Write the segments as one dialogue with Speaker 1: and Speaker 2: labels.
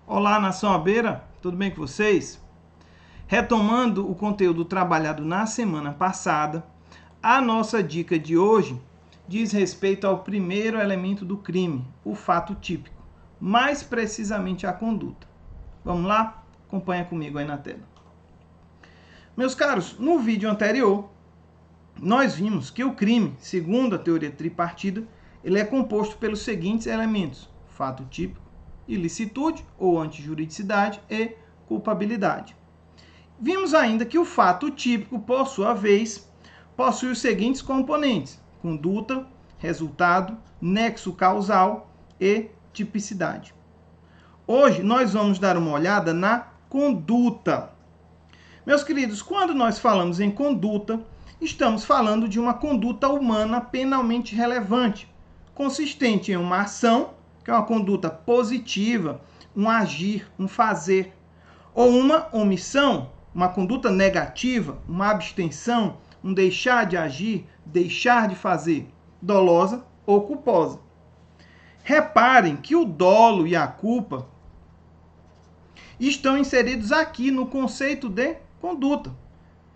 Speaker 1: Olá, nação Abeira, tudo bem com vocês? Retomando o conteúdo trabalhado na semana passada, a nossa dica de hoje diz respeito ao primeiro elemento do crime, o fato típico, mais precisamente a conduta. Vamos lá? Acompanha comigo aí na tela. Meus caros, no vídeo anterior, nós vimos que o crime, segundo a teoria tripartida, ele é composto pelos seguintes elementos: fato típico, ilicitude ou antijuridicidade e culpabilidade. Vimos ainda que o fato típico, por sua vez, possui os seguintes componentes: conduta, resultado, nexo causal e tipicidade. Hoje nós vamos dar uma olhada na conduta. Meus queridos, quando nós falamos em conduta, estamos falando de uma conduta humana penalmente relevante, consistente em uma ação, que é uma conduta positiva, um agir, um fazer, ou uma omissão, uma conduta negativa, uma abstenção, um deixar de agir, deixar de fazer, dolosa ou culposa. Reparem que o dolo e a culpa estão inseridos aqui no conceito de conduta,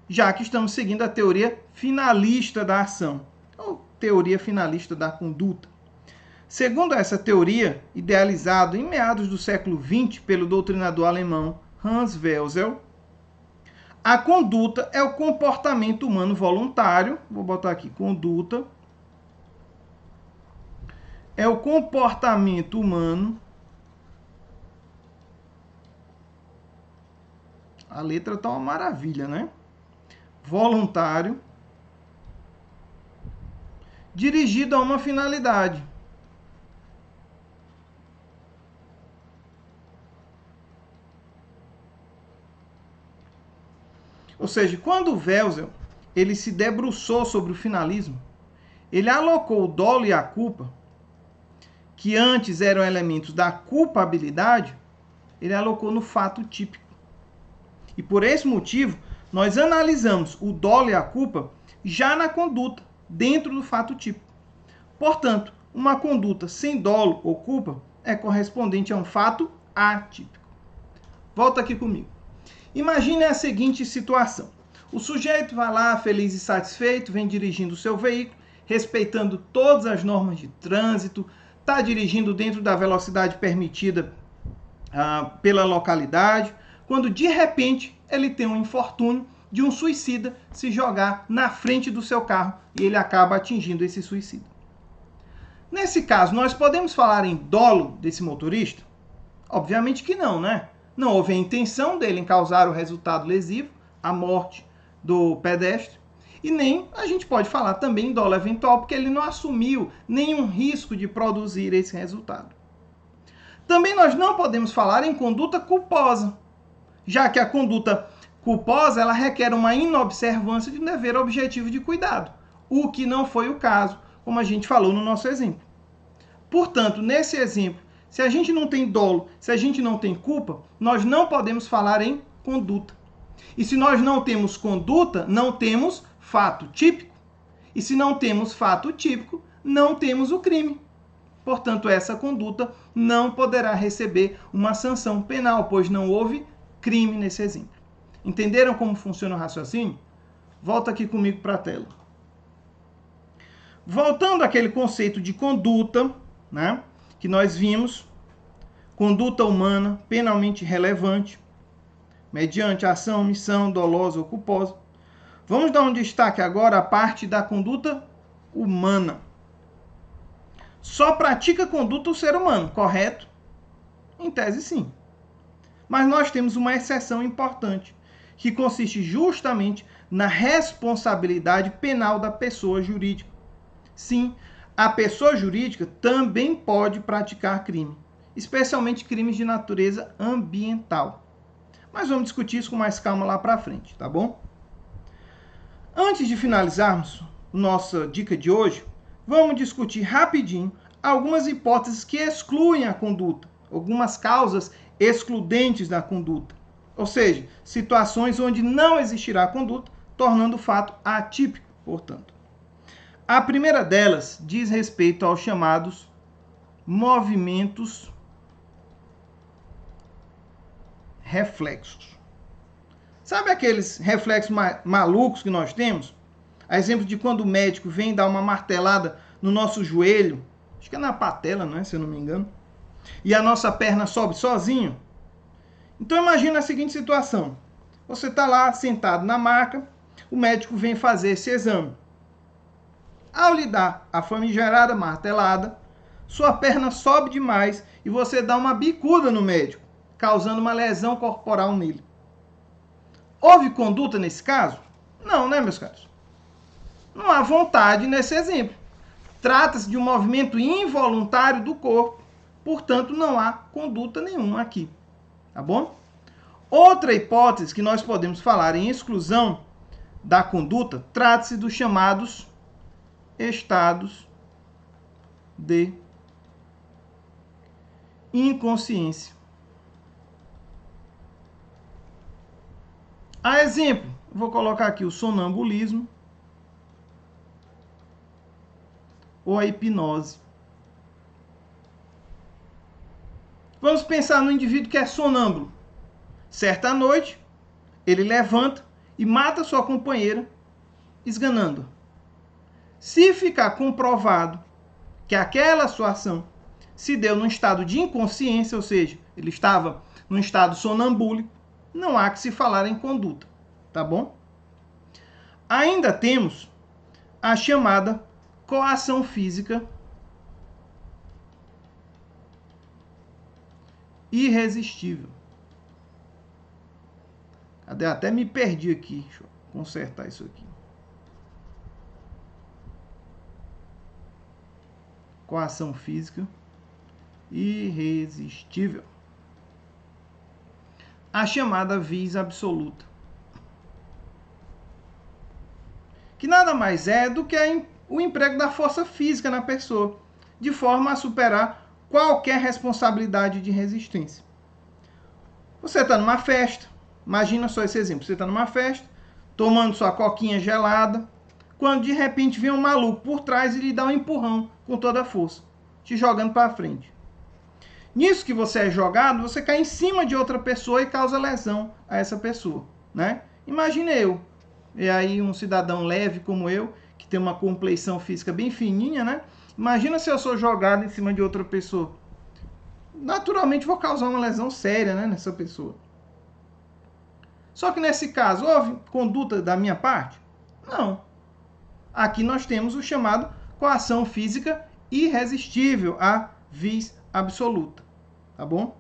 Speaker 1: já que estamos seguindo a teoria finalista da ação, ou teoria finalista da conduta. Segundo essa teoria, idealizada em meados do século XX pelo doutrinador alemão Hans Welzel, a conduta é o comportamento humano voluntário, vou botar aqui, conduta, é o comportamento humano, a letra tá uma maravilha, né? Voluntário, dirigido a uma finalidade. Ou seja, quando o Welzel ele se debruçou sobre o finalismo, ele alocou o dolo e a culpa, que antes eram elementos da culpabilidade, ele alocou no fato típico. E por esse motivo, nós analisamos o dolo e a culpa já na conduta, dentro do fato típico. Portanto, uma conduta sem dolo ou culpa é correspondente a um fato atípico. Volta aqui comigo. Imagine a seguinte situação. O sujeito vai lá, feliz e satisfeito, vem dirigindo o seu veículo, respeitando todas as normas de trânsito, está dirigindo dentro da velocidade permitida pela localidade, quando de repente ele tem um infortúnio de um suicida se jogar na frente do seu carro e ele acaba atingindo esse suicida. Nesse caso, nós podemos falar em dolo desse motorista? Obviamente que não, né? Não houve a intenção dele em causar o resultado lesivo, a morte do pedestre, e nem a gente pode falar também em dolo eventual, porque ele não assumiu nenhum risco de produzir esse resultado. Também nós não podemos falar em conduta culposa, já que a conduta culposa ela requer uma inobservância de um dever objetivo de cuidado, o que não foi o caso, como a gente falou no nosso exemplo. Portanto, nesse exemplo, se a gente não tem dolo, se a gente não tem culpa, nós não podemos falar em conduta. E se nós não temos conduta, não temos fato típico. E se não temos fato típico, não temos o crime. Portanto, essa conduta não poderá receber uma sanção penal, pois não houve crime nesse exemplo. Entenderam como funciona o raciocínio? Volta aqui comigo para a tela. Voltando àquele conceito de conduta, né, que nós vimos, conduta humana penalmente relevante, mediante ação, omissão, dolosa ou culposa. Vamos dar um destaque agora à parte da conduta humana. Só pratica conduta o ser humano, correto? Em tese, sim. Mas nós temos uma exceção importante, que consiste justamente na responsabilidade penal da pessoa jurídica. Sim, a pessoa jurídica também pode praticar crime, especialmente crimes de natureza ambiental. Mas vamos discutir isso com mais calma lá para frente, tá bom? Antes de finalizarmos nossa dica de hoje, vamos discutir rapidinho algumas hipóteses que excluem a conduta, algumas causas excludentes da conduta. Ou seja, situações onde não existirá conduta, tornando o fato atípico, portanto. A primeira delas diz respeito aos chamados movimentos reflexos. Sabe aqueles reflexos malucos que nós temos? A exemplo de quando o médico vem dar uma martelada no nosso joelho, acho que é na patela, não é? Se eu não me engano, e a nossa perna sobe sozinho. Então imagina a seguinte situação. Você está lá sentado na maca, o médico vem fazer esse exame. Ao lhe dar a famigerada martelada, sua perna sobe demais e você dá uma bicuda no médico, causando uma lesão corporal nele. Houve conduta nesse caso? Não, né, meus caros? Não há vontade nesse exemplo. Trata-se de um movimento involuntário do corpo, portanto não há conduta nenhuma aqui. Tá bom? Outra hipótese que nós podemos falar em exclusão da conduta, trata-se dos chamados estados de inconsciência. A exemplo, vou colocar aqui o sonambulismo ou a hipnose. Vamos pensar no indivíduo que é sonâmbulo. Certa noite, ele levanta e mata sua companheira, esganando-a. Se ficar comprovado que aquela sua ação se deu num estado de inconsciência, ou seja, ele estava num estado sonambúlico, não há que se falar em conduta, tá bom? Ainda temos a chamada coação física irresistível. Cadê? Até me perdi aqui. Deixa eu consertar isso aqui. Coação física irresistível. A chamada vis absoluta. Que nada mais é do que o emprego da força física na pessoa, de forma a superar qualquer responsabilidade de resistência. Você está numa festa, imagina só esse exemplo, você está numa festa, tomando sua coquinha gelada, quando de repente vem um maluco por trás e lhe dá um empurrão com toda a força, te jogando para frente. Nisso que você é jogado, você cai em cima de outra pessoa e causa lesão a essa pessoa, né? Imagine eu, e aí um cidadão leve como eu, que tem uma compleição física bem fininha, né? Imagina se eu sou jogado em cima de outra pessoa. Naturalmente vou causar uma lesão séria, né, nessa pessoa. Só que nesse caso, houve conduta da minha parte? Não. Aqui nós temos o chamado coação física irresistível, a vis absoluta. Tá bom?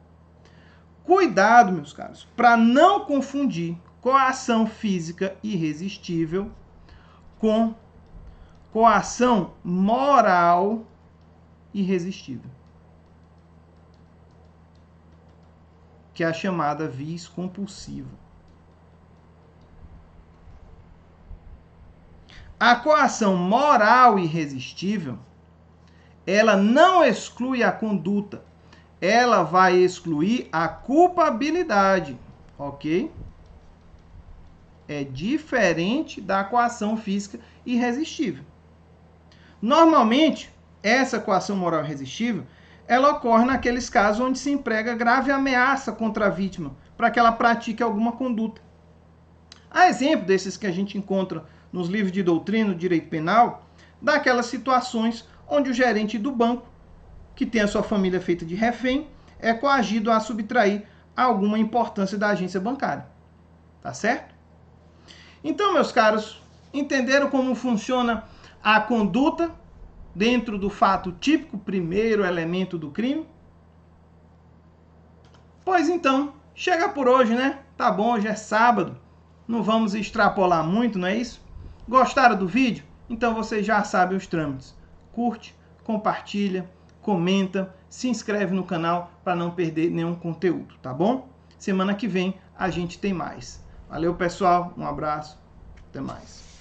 Speaker 1: Cuidado, meus caros, para não confundir coação física irresistível com coação moral irresistível, que é a chamada vis compulsiva. A coação moral irresistível, ela não exclui a conduta, ela vai excluir a culpabilidade, ok? É diferente da coação física irresistível. Normalmente, essa coação moral irresistível, ela ocorre naqueles casos onde se emprega grave ameaça contra a vítima para que ela pratique alguma conduta. A exemplo desses que a gente encontra nos livros de doutrina do direito penal, daquelas situações onde o gerente do banco, que tem a sua família feita de refém, é coagido a subtrair alguma importância da agência bancária. Tá certo? Então, meus caros, entenderam como funciona a conduta dentro do fato típico, primeiro elemento do crime? Pois então, chega por hoje, né? Tá bom, hoje é sábado. Não vamos extrapolar muito, não é isso? Gostaram do vídeo? Então vocês já sabem os trâmites. Curte, compartilha, comenta, se inscreve no canal para não perder nenhum conteúdo, tá bom? Semana que vem a gente tem mais. Valeu, pessoal. Um abraço. Até mais.